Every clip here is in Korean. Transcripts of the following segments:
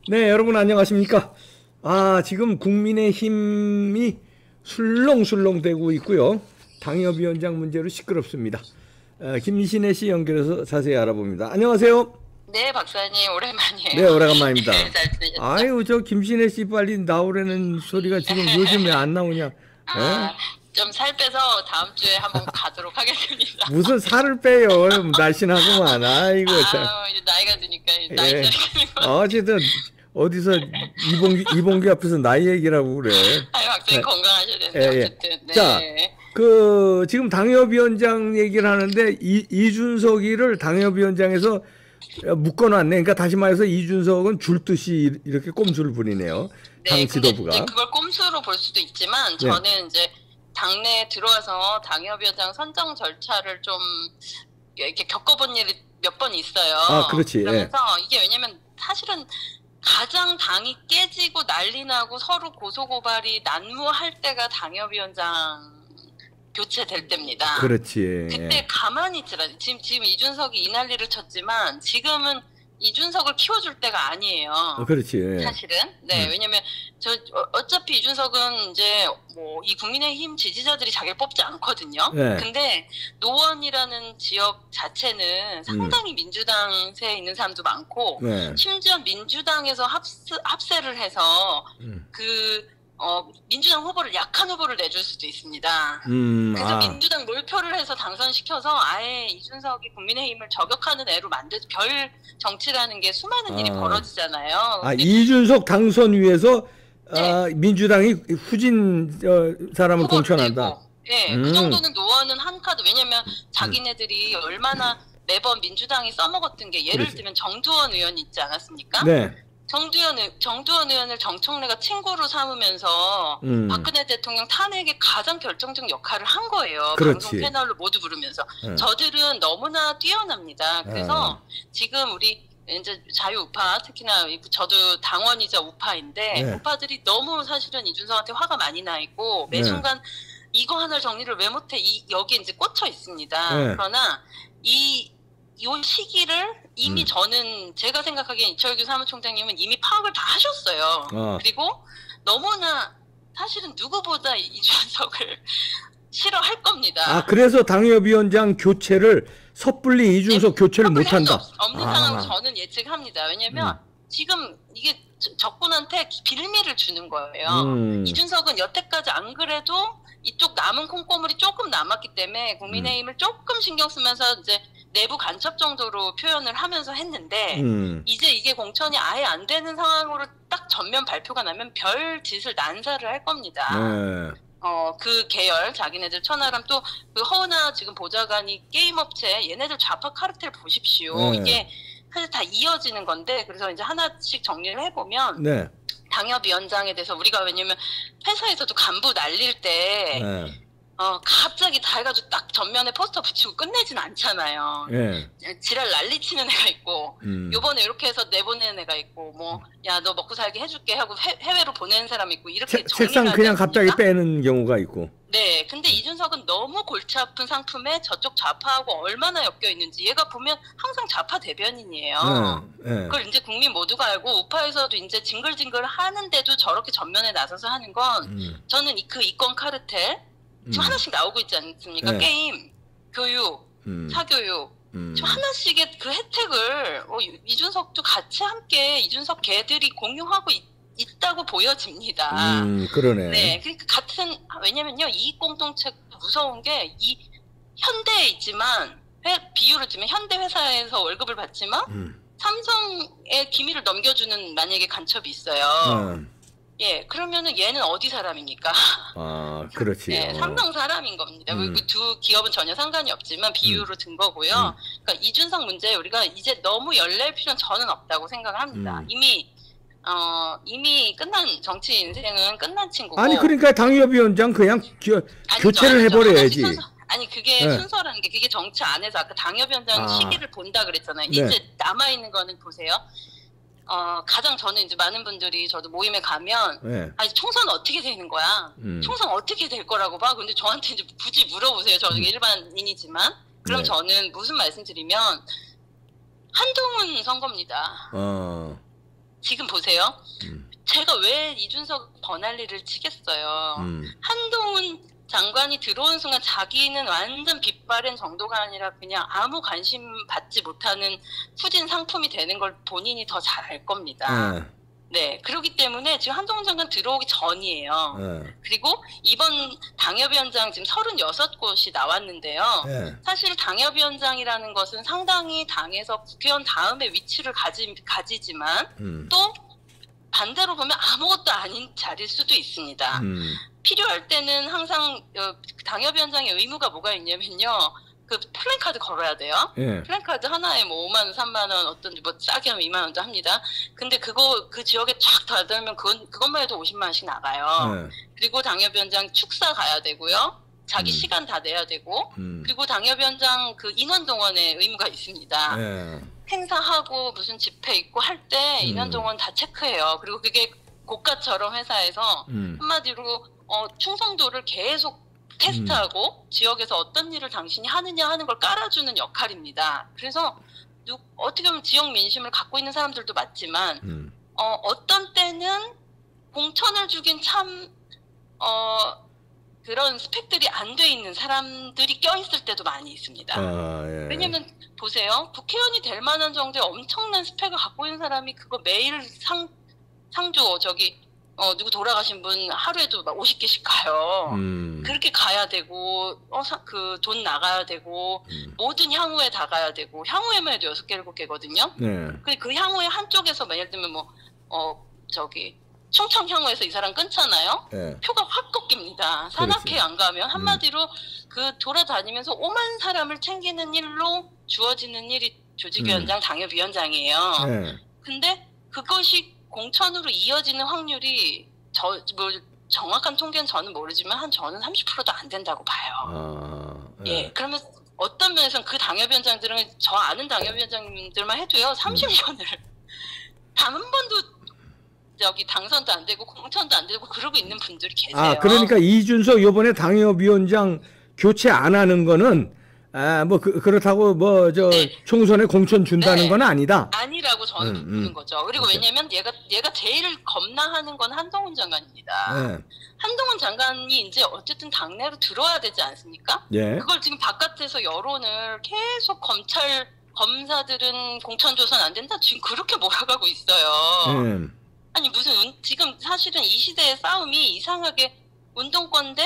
네, 여러분 안녕하십니까? 지금 국민의힘이 술렁술렁대고 있고요. 당협위원장 문제로 시끄럽습니다. 김신혜 씨 연결해서 자세히 알아봅니다. 안녕하세요. 네, 박사님 오랜만이에요. 네, 오래간만입니다. 잘 지내셨죠? 아유, 저 김신혜 씨 빨리 나오라는 소리가 지금 요즘 왜 안 나오냐? 좀 살 빼서 다음 주에 한번 가도록 하겠습니다. 무슨 살을 빼요? 날씬하구만. 아이고 참. 이제 나이가 드니까 나이 예. 차리는 거. 어쨌든 어디서 이봉기 앞에서 나이 얘기라고 그래. 박사님 건강하셔야 되는데 예, 예. 어쨌든. 네. 자, 지금 당협위원장 얘기를 하는데 이준석이를 당협위원장에서 묶어놨네. 그러니까 다시 말해서 이준석은 줄듯이 이렇게 꼼수를 부리네요. 당 네, 근데 지도부가. 이제 그걸 꼼수로 볼 수도 있지만 저는 이제 당내에 들어와서 당협위원장 선정 절차를 좀 이렇게 겪어본 일이 몇 번 있어요. 그렇지. 그러면서 이게 왜냐면 사실은 가장 당이 깨지고 난리 나고 서로 고소고발이 난무할 때가 당협위원장 교체될 때입니다. 그렇지. 그때 가만히 있지라. 지금 이준석이 이 난리를 쳤지만 지금은 이준석을 키워줄 때가 아니에요. 그렇지. 사실은. 네, 왜냐면 어차피 이준석은 이제 뭐 이 국민의힘 지지자들이 자기를 뽑지 않거든요. 네. 근데 노원이라는 지역 자체는 상당히 민주당세에 있는 사람도 많고 심지어 민주당에서 합세를 해서 민주당 후보를 약한 후보를 내줄 수도 있습니다. 그래서 민주당 몰표를 해서 당선시켜서 아예 이준석이 국민의힘을 저격하는 애로 만들어서 별 정치라는 게 수많은 일이 벌어지잖아요. 이준석 당선 위해서 네. 민주당이 후진 사람을 공천한다. 네, 그 정도는 노원은 한 카드. 왜냐면 자기네들이 얼마나 매번 민주당이 써먹었던 게 예를 들면 정두원 의원이 있지 않았습니까? 네. 정두원 의원을 정청래가 친구로 삼으면서 박근혜 대통령 탄핵에 가장 결정적 역할을 한 거예요. 그렇지. 방송 패널로 모두 부르면서. 저들은 너무나 뛰어납니다. 그래서 지금 우리 이제 자유우파, 특히나 저도 당원이자 우파인데 우파들이 너무 사실은 이준석한테 화가 많이 나 있고 매 순간 이거 하나를 정리를 왜 못해 여기에 이제 꽂혀 있습니다. 그러나 이 시기를 이미 저는 제가 생각하기엔 이철규 사무총장님은 이미 파악을 다 하셨어요. 그리고 너무나 사실은 누구보다 이준석을 싫어할 겁니다. 그래서 당협위원장 교체를 섣불리 이준석 교체를 못한다. 없는 상황으로 저는 예측합니다. 왜냐면 지금 이게 적군한테 빌미를 주는 거예요. 이준석은 여태까지 안 그래도 이쪽 남은 콩고물이 조금 남았기 때문에 국민의힘을 조금 신경 쓰면서 이제 내부 간첩 정도로 표현을 하면서 했는데 이제 이게 공천이 아예 안 되는 상황으로 딱 전면 발표가 나면 별 짓을 난사를 할 겁니다. 그 계열 자기네들 천하람 또 그 허은하 지금 보좌관이 게임 업체 얘네들 좌파 카르텔 보십시오. 이게 사실 다 이어지는 건데 그래서 이제 하나씩 정리를 해보면 당협위원장에 대해서 우리가 왜냐면 회사에서도 간부 날릴 때 갑자기 다 해가지고 딱 전면에 포스터 붙이고 끝내진 않잖아요. 지랄 난리치는 애가 있고 요번에 이렇게 해서 내보내는 애가 있고 뭐 야 너 먹고 살게 해줄게 하고 해외로 보내는 사람 있고 이렇게 책상 그냥 갑자기 빼는 경우가 있고. 네, 근데 이준석은 너무 골치 아픈 상품에 저쪽 좌파하고 얼마나 엮여 있는지 얘가 보면 항상 좌파 대변인이에요. 그걸 이제 국민 모두가 알고 우파에서도 이제 징글징글 하는데도 저렇게 전면에 나서서 하는 건 저는 그 이권 카르텔 지금 하나씩 나오고 있지 않습니까? 게임, 교육, 사교육 저 하나씩의 그 혜택을 이준석도 같이 함께 이준석 개들이 공유하고 있다고 보여집니다. 그러네. 네, 그러니까 왜냐면요, 이익 공동체가 무서운 게 현대에 있지만 비유를 들면 현대 회사에서 월급을 받지만 삼성의 기밀을 넘겨주는 만약에 간첩이 있어요. 예, 그러면은 얘는 어디 사람입니까? 그렇지. 네, 삼성 사람인 겁니다. 그 두 기업은 전혀 상관이 없지만 비유로 든 거고요. 그러니까 이준석 문제 우리가 이제 너무 열낼 필요는 저는 없다고 생각을 합니다. 이미 끝난 정치 인생은 끝난 친구고. 아니 그러니까 당협위원장 그냥 교체를 해버려야지. 그게 순서라는 게 그게 정치 안에서 아까 당협위원장 시기를 본다 그랬잖아요. 이제 남아있는 거는 보세요. 가장 저는 이제 많은 분들이 저도 모임에 가면 아니 총선 어떻게 되는 거야? 총선 어떻게 될 거라고 봐. 근데 저한테 이제 굳이 물어보세요. 저는 일반인이지만 그럼 저는 무슨 말씀드리면 한동훈 선거입니다. 지금 보세요. 제가 왜 이준석 버날리를 치겠어요. 한동훈 장관이 들어온 순간 자기는 완전 빛바랜 정도가 아니라 그냥 아무 관심 받지 못하는 후진 상품이 되는 걸 본인이 더 잘 알 겁니다. 네, 그렇기 때문에 지금 한동훈 장관 들어오기 전이에요. 그리고 이번 당협위원장 지금 36곳이 나왔는데요. 사실 당협위원장이라는 것은 상당히 당에서 국회의원 다음에 위치를 가지지만 또 반대로 보면 아무것도 아닌 자리일 수도 있습니다. 필요할 때는 항상 당협위원장의 의무가 뭐가 있냐면요. 그 플랜카드 걸어야 돼요. 플랜카드 하나에 뭐 5만 원, 3만 원, 어떤 뭐 싸게 하면 2만 원도 합니다. 근데 그 지역에 쫙 다들면 그것만 해도 50만 원씩 나가요. 그리고 당협위원장 축사 가야 되고요. 자기 시간 다 내야 되고, 그리고 당협위원장 그 인원동원에 의무가 있습니다. 행사하고 무슨 집회 있고 할 때 인원동원 다 체크해요. 그리고 그게 고가처럼 회사에서 한마디로 충성도를 계속 테스트하고 지역에서 어떤 일을 당신이 하느냐 하는 걸 깔아주는 역할입니다. 그래서 어떻게 보면 지역 민심을 갖고 있는 사람들도 맞지만 어떤 때는 공천을 주긴 참 그런 스펙들이 안 돼 있는 사람들이 껴있을 때도 많이 있습니다. 왜냐면 보세요. 국회의원이 될 만한 정도의 엄청난 스펙을 갖고 있는 사람이 그거 매일 상조 누구 돌아가신 분 하루에도 막 50개씩 가요. 그렇게 가야 되고 그 돈 나가야 되고 모든 향후에 다 가야 되고 향후에만 해도 6개 7개거든요. 그 향후에 한쪽에서 예를 들면 충청 향후에서 이 사람 끊잖아요. 표가 확 꺾입니다. 산악회 안 가면 한마디로 그 돌아다니면서 오만 사람을 챙기는 일로 주어지는 일이 조직위원장, 당협위원장이에요. 근데 그것이 공천으로 이어지는 확률이 정확한 통계는 저는 모르지만 저는 30%도 안 된다고 봐요. 예, 그러면 어떤 면에서는 그 당협위원장들은 저 아는 당협위원장님들만 해도요 30년을 단 한 번도 당선도 안 되고 공천도 안 되고 그러고 있는 분들이 계세요. 그러니까 이준석 이번에 당협위원장 교체 안 하는 거는 그렇다고 네. 총선에 공천 준다는 네. 건 아니다. 아니라고 저는 보는 거죠. 그리고 왜냐면 얘가 제일 겁나하는 건 한동훈 장관입니다. 한동훈 장관이 이제 어쨌든 당내로 들어와야 되지 않습니까? 그걸 지금 바깥에서 여론을 계속 검사들은 공천 조선 안 된다 지금 그렇게 몰아가고 있어요. 아니 지금 사실은 이 시대의 싸움이 이상하게 운동권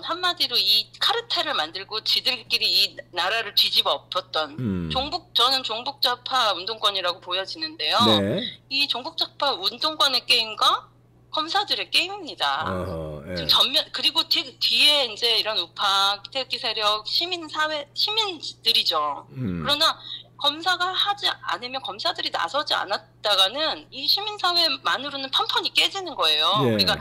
한마디로 이 카르텔을 만들고 지들끼리 이 나라를 뒤집어 엎었던 저는 종북좌파 운동권이라고 보여지는데요. 이 종북좌파 운동권의 게임과 검사들의 게임입니다. 지금 그리고 뒤에 이제 이런 우파, 태극기 세력, 시민들이죠. 그러나 검사가 하지 않으면 검사들이 나서지 않았다가는 이 시민사회만으로는 판판이 깨지는 거예요. 우리가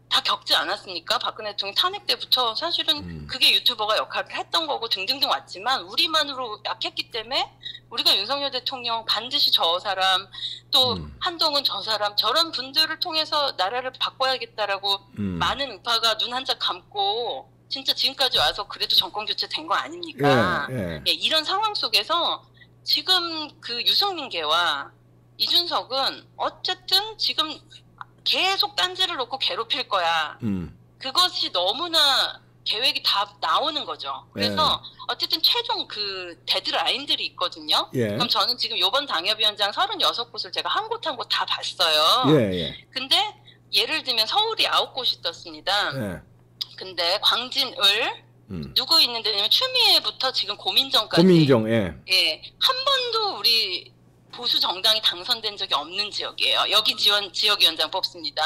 다 겪지 않았습니까? 박근혜 대통령 탄핵 때부터 사실은 그게 유튜버가 역할을 했던 거고 등등등 왔지만 우리만으로 약했기 때문에 우리가 윤석열 대통령 반드시 저 사람 또 한동훈 저 사람 저런 분들을 통해서 나라를 바꿔야겠다라고 많은 우파가 눈 한 짝 감고 진짜 지금까지 와서 그래도 정권 교체 된 거 아닙니까? 이런 상황 속에서 지금 그 유승민계와 이준석은 어쨌든 지금 계속 딴지를 놓고 괴롭힐 거야. 그것이 너무나 계획이 다 나오는 거죠. 그래서 어쨌든 최종 그 데드라인들이 있거든요. 그럼 저는 지금 요번 당협위원장 36곳을 제가 한 곳 한 곳 다 봤어요. 근데 예를 들면 서울이 9곳이 떴습니다. 근데 광진을 누구 있는데냐면 추미애부터 지금 고민정까지 한 번도 우리 보수 정당이 당선된 적이 없는 지역이에요. 여기 지역위원장 뽑습니다.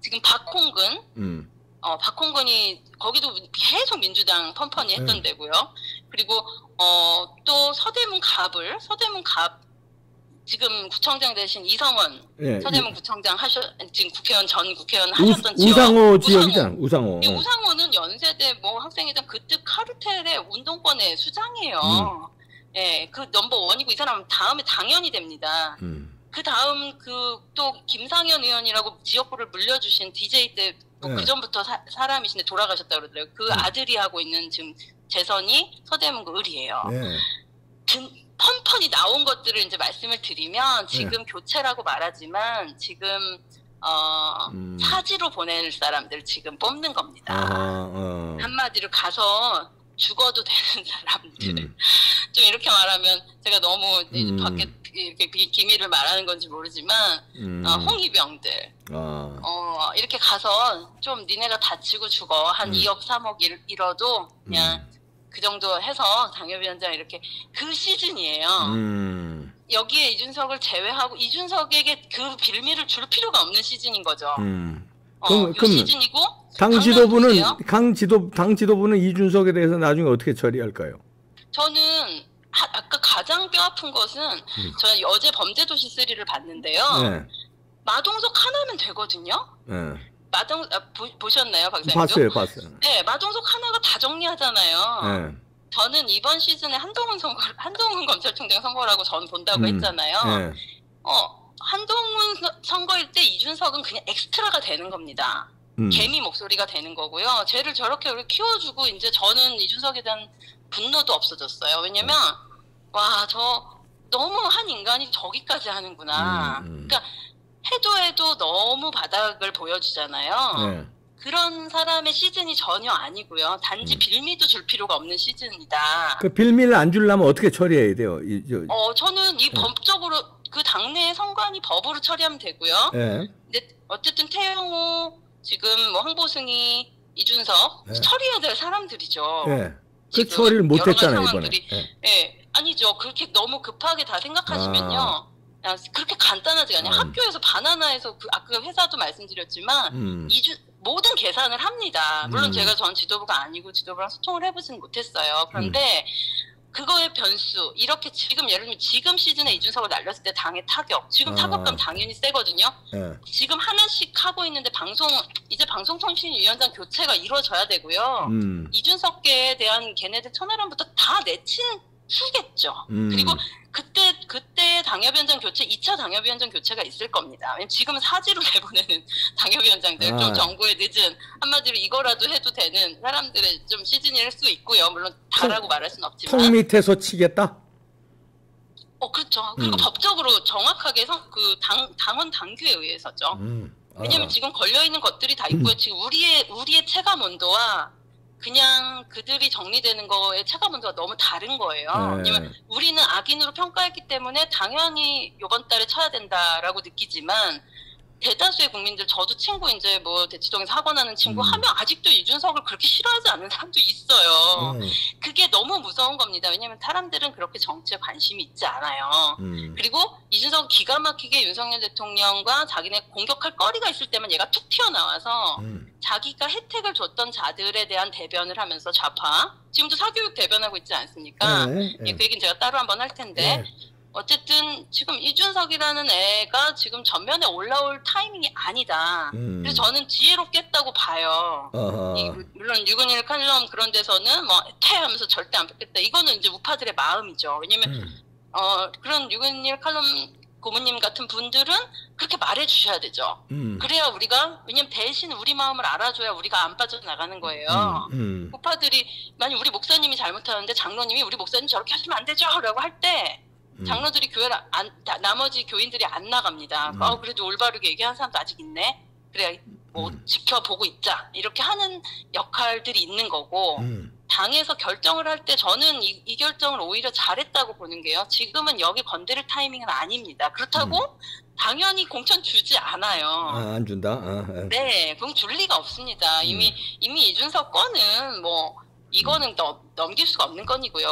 지금 박홍근, 박홍근이 거기도 계속 민주당 펀펀이 했던 데고요. 그리고 또 서대문 갑 지금 구청장 대신 이성원 서대문 구청장 지금 전 국회의원 하셨던 지역. 우상호 지역이잖아. 우상호. 우상호는 연세대 학생회장 그때 카르텔의 운동권의 수장이에요. 그 넘버 1이고 이 사람 다음에 당연히 됩니다. 그 다음 또 김상현 의원이라고 지역구를 물려주신 DJ 때 그 전부터 사람이신데 돌아가셨다고 그러더라고요. 그 아들이 하고 있는 지금 재선이 서대문구 을이에요. 펀펀이 나온 것들을 이제 말씀을 드리면 지금 교체라고 말하지만 지금 사지로 보낼 사람들 지금 뽑는 겁니다. 한마디로 가서 죽어도 되는 사람들. 좀 이렇게 말하면 제가 너무 밖에 이렇게 기밀을 말하는 건지 모르지만 홍위병들 이렇게 가서 좀 니네가 다치고 죽어 한 2억 3억 잃어도 그냥 그 정도 해서 당협위원장 이렇게 그 시즌이에요. 여기에 이준석을 제외하고 이준석에게 그 빌미를 줄 필요가 없는 시즌인 거죠. 그럼 시즌이고 당 지도부는 이준석에 대해서 나중에 어떻게 처리할까요? 저는 아까 가장 뼈아픈 것은 저는 어제 범죄도시 3를 봤는데요. 마동석 하나면 되거든요. 보셨나요, 박사님도? 봤어요. 네, 마동석 하나가 다 정리하잖아요. 저는 이번 시즌에 한동훈 검찰총장 선거라고 저는 본다고 했잖아요. 한동훈 선거일 때 이준석은 그냥 엑스트라가 되는 겁니다. 개미 목소리가 되는 거고요. 쟤를 저렇게 우리 키워주고 이제 저는 이준석에 대한 분노도 없어졌어요. 왜냐면 저 너무 한 인간이 저기까지 하는구나. 그러니까 해도 너무 바닥을 보여주잖아요. 그런 사람의 시즌이 전혀 아니고요. 단지 빌미도 줄 필요가 없는 시즌이다. 그 빌미를 안 주려면 어떻게 처리해야 돼요? 저는 이 법적으로 그 당내 선관위 법으로 처리하면 되고요. 근데 어쨌든 태영호 지금 뭐 황보승이 이준석 처리해야 될 사람들이죠. 그 처리를 못했잖아요 이번에. 아니죠. 그렇게 너무 급하게 다 생각하시면요. 그렇게 간단하지가 않아요. 학교에서 바나나에서 아까 회사도 말씀드렸지만 모든 계산을 합니다. 물론 전 지도부가 아니고 지도부랑 소통을 해보지는 못했어요. 그런데 그거의 변수 이렇게 지금 예를 들면 지금 시즌에 이준석을 날렸을 때 당의 타격 지금 타격감 당연히 세거든요. 지금 하나씩 하고 있는데 이제 방송통신위원장 교체가 이루어져야 되고요. 이준석계에 대한 걔네들 천하람부터 다 내친 후겠죠. 그리고 그때 당협위원장 교체 2차 당협위원장 교체가 있을 겁니다. 왜냐면 지금은 사지로 내보내는 당협위원장들 좀 정부의 늦은 한마디로 이거라도 해도 되는 사람들의 좀 시즌일 수 있고요. 물론 다라고 말할 수는 없지만 통 밑에서 치겠다? 그렇죠. 그리고 법적으로 정확하게 당원 당규에 의해서죠. 왜냐면 지금 걸려있는 것들이 다 있고요. 지금 우리의 체감 온도와 그냥 그들이 정리되는 거에 체감 온도가 너무 다른 거예요. 왜냐면 우리는 악인으로 평가했기 때문에 당연히 이번 달에 쳐야 된다라고 느끼지만 대다수의 국민들, 저도 친구 이제 뭐 대치동에서 학원하는 친구 하면 아직도 이준석을 그렇게 싫어하지 않는 사람도 있어요. 그게 너무 무서운 겁니다. 왜냐면 사람들은 그렇게 정치에 관심이 있지 않아요. 그리고 이준석 기가 막히게 윤석열 대통령과 자기네 공격할 거리가 있을 때만 얘가 툭 튀어나와서 자기가 혜택을 줬던 자들에 대한 대변을 하면서 좌파, 지금도 사교육 대변하고 있지 않습니까? 그 얘기는 제가 따로 한번 할 텐데 어쨌든 지금 이준석이라는 애가 지금 전면에 올라올 타이밍이 아니다. 그래서 저는 지혜롭겠다고 봐요. 물론 611 칼럼 그런 데서는 뭐 퇴하면서 절대 안 뺏겠다. 이거는 이제 우파들의 마음이죠. 왜냐면 그런 611 칼럼 고모님 같은 분들은 그렇게 말해 주셔야 되죠. 그래야 왜냐면 대신 우리 마음을 알아줘야 우리가 안 빠져나가는 거예요. 우파들이 만약 우리 목사님이 잘못하는데 장로님이 우리 목사님 저렇게 하시면 안 되죠 라고 할 때 장로들이 교회를 나머지 교인들이 안 나갑니다. 그래도 올바르게 얘기하는 사람도 아직 있네. 그래 뭐 지켜보고 있자 이렇게 하는 역할들이 있는 거고 당에서 결정을 할 때 저는 이 결정을 오히려 잘했다고 보는 게요. 지금은 여기 건드릴 타이밍은 아닙니다. 그렇다고 당연히 공천 주지 않아요. 안 준다? 네, 그럼 줄 리가 없습니다. 이미 이준석 건은 뭐 이거는 넘길 수가 없는 건이고요.